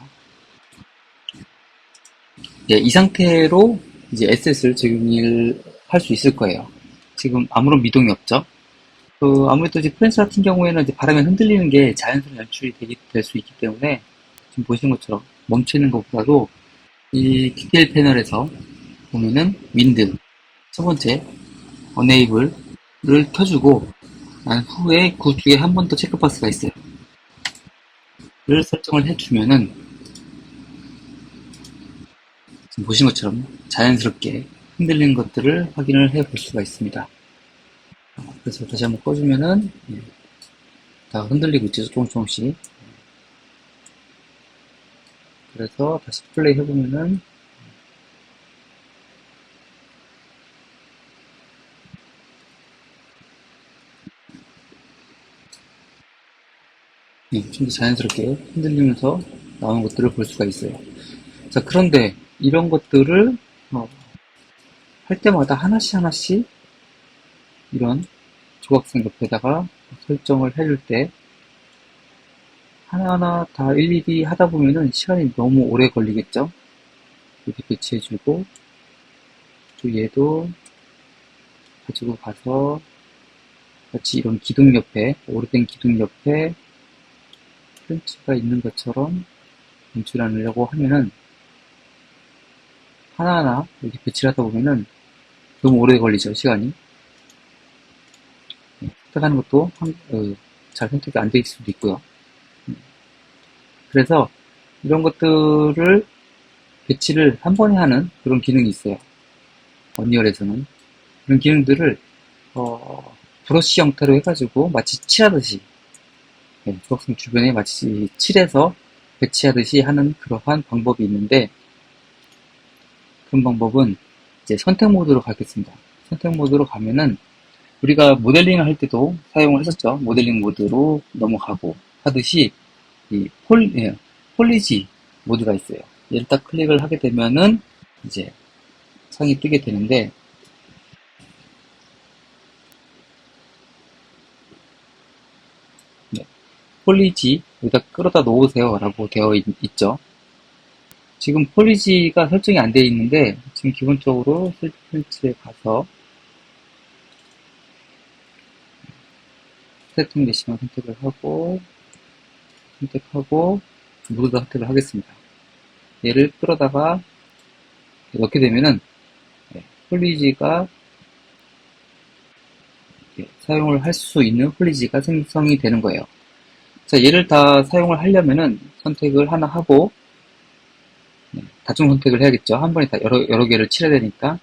이 상태로 이제 에셋을 적용을 할 수 있을 거예요. 지금 아무런 미동이 없죠. 아무래도 이제 프렌즈 같은 경우에는 이제 바람에 흔들리는 게 자연스러운 연출이 될 수 있기 때문에 지금 보시는 것처럼 멈추는 것보다도 이 디테일 패널에서 보면은 윈드 첫 번째 어네이블을 켜주고 난 후에 그 뒤에 한 번 더 체크박스가 있어요. 를 설정을 해주면은 지금 보신 것처럼 자연스럽게 흔들리는 것들을 확인을 해 볼 수가 있습니다. 그래서 다시 한번 꺼주면은 다 흔들리고 있죠. 조금씩. 그래서 다시 플레이 해보면은 좀 더 자연스럽게 흔들리면서 나오는 것들을 볼 수가 있어요. 자, 그런데 이런 것들을 할 때마다 하나씩 이런 조각상 옆에다가 설정을 해줄 때 하나하나 다 일일이 하다 보면은 시간이 너무 오래 걸리겠죠? 이렇게 배치해주고 또 얘도 가지고 가서 같이 이런 기둥 옆에 오래된 기둥 옆에 프렌치가 있는 것처럼 연출하려고 하면은 하나하나 이렇게 배치를 하다 보면은 너무 오래 걸리죠, 시간이. 선택하는 것도 잘 선택이 안 될 수도 있고요. 그래서 이런 것들을 배치를 한 번에 하는 그런 기능이 있어요. 언리얼에서는. 이런 기능들을 브러쉬 형태로 해가지고 마치 칠하듯이 수학생 주변에 마치 칠해서 배치하듯이 하는 그러한 방법이 있는데, 그런 방법은 이제 선택 모드로 가겠습니다. 선택 모드로 가면은 우리가 모델링을 할 때도 사용을 했었죠. 모델링 모드로 넘어가고 하듯이 이 폴리지 모드가 있어요. 얘를 딱 클릭을 하게 되면은 이제 창이 뜨게 되는데, 폴리지 여기다 끌어다 놓으세요 라고 되어 있죠. 지금 폴리지가 설정이 안 되어 있는데, 지금 기본적으로 프린트에 가서 세팅 메시만 선택을 하고 모두 다 선택을 하겠습니다. 얘를 끌어다가 넣게 되면은 폴리지가 사용을 할 수 있는 폴리지가 생성이 되는 거예요. 자, 얘를 다 사용을 하려면은 선택을 하나 하고 다중 선택을 해야겠죠. 한 번에 다 여러 개를 칠해야 되니까.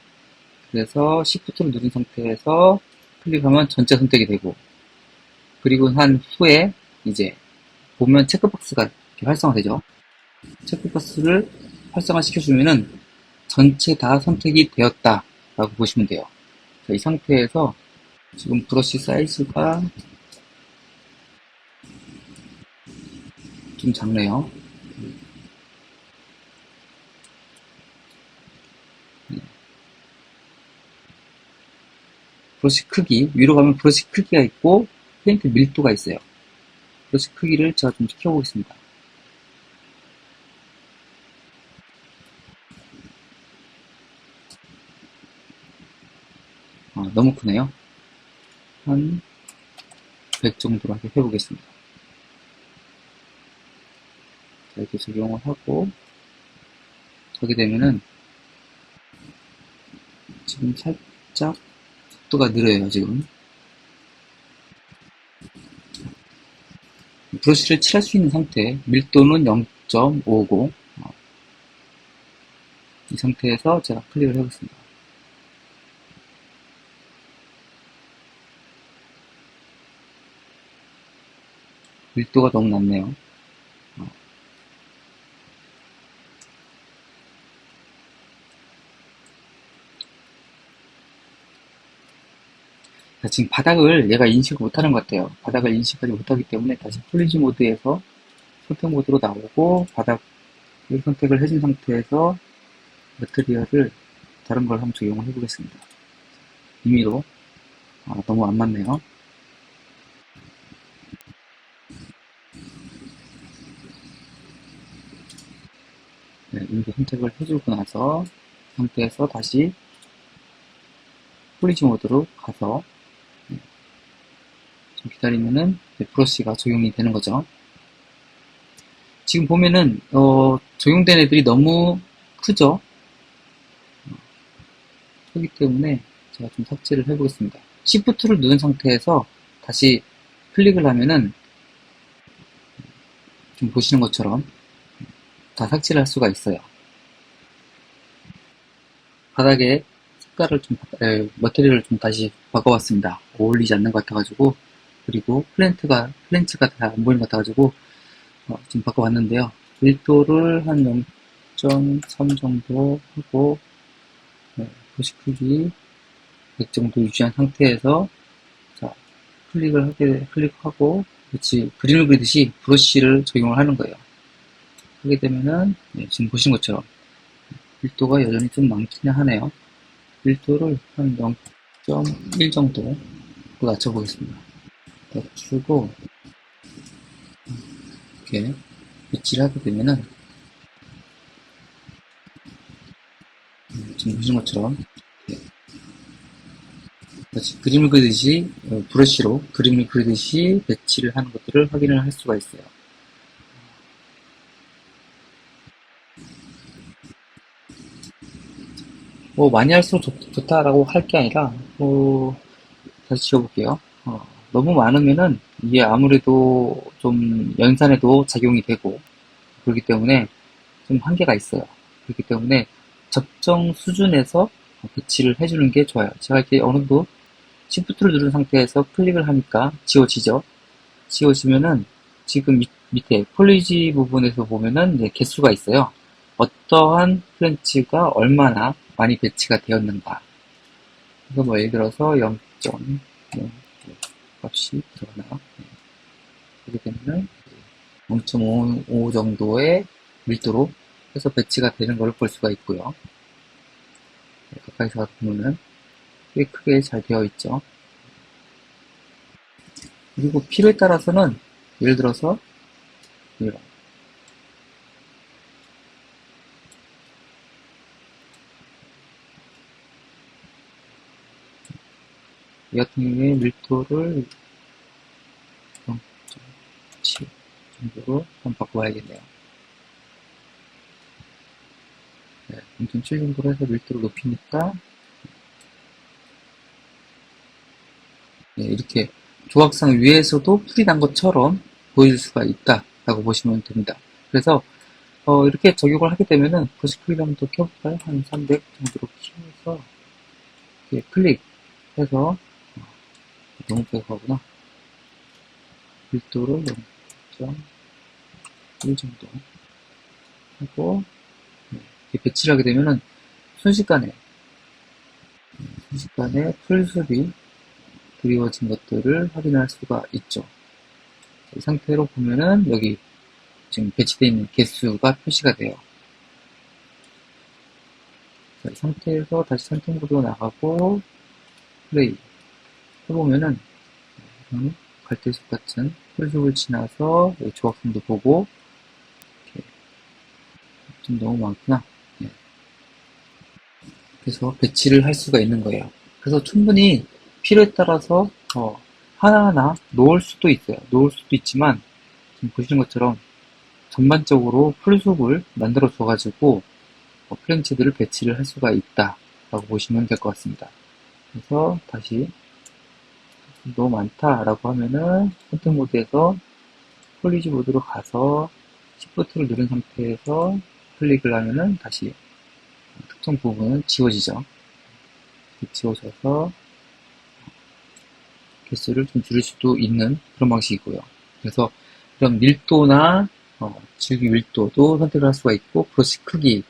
그래서 Shift를 누른 상태에서 클릭하면 전체 선택이 되고, 그리고 한 후에 이제 보면 체크박스가 이렇게 활성화되죠. 체크박스를 활성화 시켜주면은 전체 다 선택이 되었다 라고 보시면 돼요. 자, 이 상태에서 지금 브러쉬 사이즈가 좀 작네요. 브러쉬 크기, 위로 가면 브러쉬 크기가 있고 페인트 밀도가 있어요. 브러쉬 크기를 제가 좀 키워보겠습니다. 너무 크네요. 한 100 정도로 해보겠습니다. 자, 이렇게 적용을 하고 하게 되면은 지금 살짝 속도가 느려요. 지금 브러쉬를 칠할 수 있는 상태, 밀도는 0.50, 이 상태에서 제가 클릭을 해보겠습니다. 밀도가 너무 낮네요. 지금 바닥을 얘가 인식을 못하는 것 같아요. 바닥을 인식하지 못하기 때문에 다시 폴리지 모드에서 선택 모드로 나오고 바닥을 선택을 해준 상태에서 매트리얼을 다른 걸 한번 적용을 해보겠습니다. 임의로 너무 안 맞네요. 임의로 선택을 해주고 나서 상태에서 다시 폴리지 모드로 가서 좀 기다리면은 브러쉬가 적용이 되는 거죠. 지금 보면은 적용된 애들이 너무 크죠. 크기 때문에 제가 좀 삭제를 해보겠습니다. Shift를 누른 상태에서 다시 클릭을 하면은 좀 보시는 것처럼 다 삭제를 할 수가 있어요. 바닥에 색깔을 좀 머티리얼을 좀 다시 바꿔봤습니다. 어울리지 않는 것 같아가지고, 그리고 플랜츠가 잘 안 보이는 것 같아가지고 좀 바꿔봤는데요. 밀도를 한 0.3 정도 하고 브러쉬 크기 100 정도 유지한 상태에서 자, 클릭하고 그렇지 그림을 그리듯이 브러쉬를 적용을 하는 거예요. 하게 되면은 지금 보신 것처럼 밀도가 여전히 좀 많기는 하네요. 밀도를 한 0.1 정도 낮춰보겠습니다. 낮추고 이렇게 배치를 하게 되면은 지금 보신 것처럼 마치 그림을 그리듯이 브러쉬로 그림을 그리듯이 배치를 하는 것들을 확인을 할 수가 있어요. 뭐 많이 할수록 좋다라고 할 게 아니라 다시 지워볼게요. 너무 많으면은 이게 아무래도 좀 연산에도 작용이 되고 그렇기 때문에 좀 한계가 있어요. 그렇기 때문에 적정 수준에서 배치를 해주는 게 좋아요. 제가 이렇게 어느 정도 Shift를 누른 상태에서 클릭을 하니까 지워지죠. 지워지면은 지금 밑에 폴리지 부분에서 보면은 이제 개수가 있어요. 어떠한 프렌치가 얼마나 많이 배치가 되었는가. 그래서 뭐 예를 들어서 0.0 값이 들어가나요? 그렇게 되면 0.5 정도의 밀도로 해서 배치가 되는 것을 볼 수가 있고요. 가까이서 보면은 꽤 크게 잘 되어 있죠. 그리고 필요에 따라서는 예를 들어서 이런 이 같은 경우에 밀도를 0.7 정도로 한번 바꿔봐야겠네요. 네, 0.7 정도로 해서 밀도를 높이니까 네, 이렇게 조각상 위에서도 풀이 난 것처럼 보일 수가 있다라고 보시면 됩니다. 그래서 이렇게 적용을 하게 되면은 브러쉬 크기를 한번 더 켜볼까요? 한 300 정도로 키워서 이렇게 클릭해서 너무 빼가구나. 밀도를 0.1 정도 하고 이렇게 배치를 하게 되면은 순식간에 풀숲이 그리워진 것들을 확인할 수가 있죠. 이 상태로 보면은 여기 지금 배치되어 있는 개수가 표시가 돼요. 이 상태에서 다시 선택 모드로 나가고 플레이 해보면은 갈대숲 같은 풀숲을 지나서 조각선도 보고 이렇게 좀 너무 많구나. 네. 그래서 배치를 할 수가 있는 거예요. 그래서 충분히 필요에 따라서 하나하나 놓을 수도 있어요. 놓을 수도 있지만 지금 보시는 것처럼 전반적으로 풀숲을 만들어 줘가지고 프렌치들을 배치를 할 수가 있다라고 보시면 될 것 같습니다. 그래서 다시 너무 많다라고 하면은 선택 모드에서 폴리지 모드로 가서 Shift를 누른 상태에서 클릭을 하면은 다시 특정 부분은 지워지죠. 지워져서 개수를 좀 줄일 수도 있는 그런 방식이고요. 그래서 이런 밀도나 줄기 밀도도 선택을 할 수가 있고 브러쉬 크기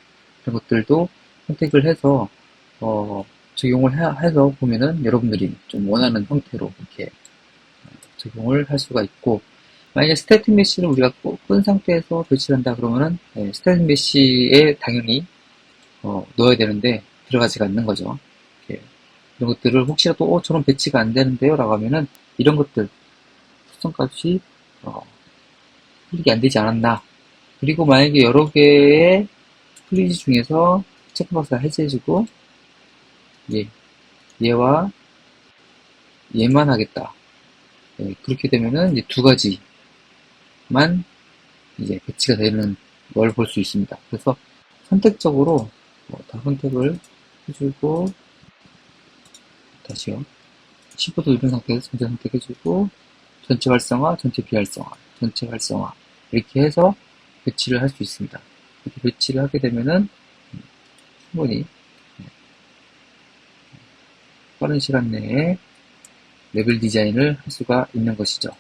이런 것들도 선택을 해서 적용을 해서 보면은 여러분들이 좀 원하는 형태로 이렇게 적용을 할 수가 있고 만약에 스태틱 메쉬를 우리가 끈 상태에서 배치를 한다 그러면은 스태틱 메쉬에 당연히 넣어야 되는데 들어가지가 않는 거죠. 이렇게 이런 것들을 혹시라도 저런 배치가 안 되는데요 라고 하면은 이런 것들 특성값이 클릭이 안 되지 않았나. 그리고 만약에 여러 개의 플리지 중에서 체크박스가 해제해주고 얘와 얘만 하겠다. 그렇게 되면은 이제 두 가지만 이제 배치가 되는 걸 볼 수 있습니다. 그래서 선택적으로 다 선택을 해주고 다시요. Shift 누른 상태에서 전체 선택해주고 전체 활성화, 전체 비활성화, 전체 활성화 이렇게 해서 배치를 할 수 있습니다. 이렇게 배치를 하게 되면은 충분히 빠른 시간 내에 레벨 디자인을 할 수가 있는 것이죠.